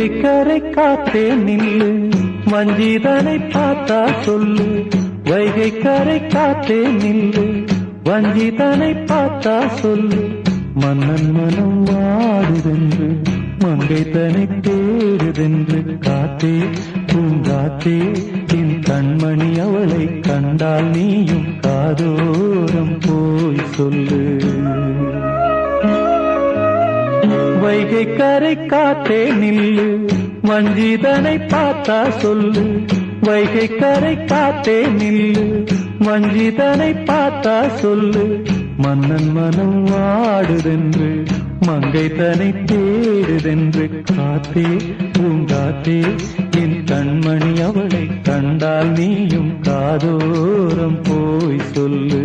வைகை கரை காத்தே நில்லு, வஞ்சிதனை பார்த்தா சொல்லு. வைகை கரை காத்தே நில்லு, வஞ்சிதனை பார்த்தா சொல்லு. மன்னன் மனம் வாடுதென்று, மங்கை தனை தேடுதென்று. காத்தே பூங்காத்தே, என் கண்மணி அவளை கண்டால் நீயும் காதோரம் போய் சொல்லு. வைகை கரை காத்தே நில்லு, வஞ்சிதனை பார்த்தா சொல்லு. வைகை கரை காத்தே நில்லு, வஞ்சிதனை பார்த்தா சொல்லு. மன்னன் மனம் வாடுதென்று, மங்கை தனை தேடுதென்று. காத்தே பூங்காத்தே, என் கண்மணி அவளை கண்டால் நீயும் காதோரம் போய் சொல்லு.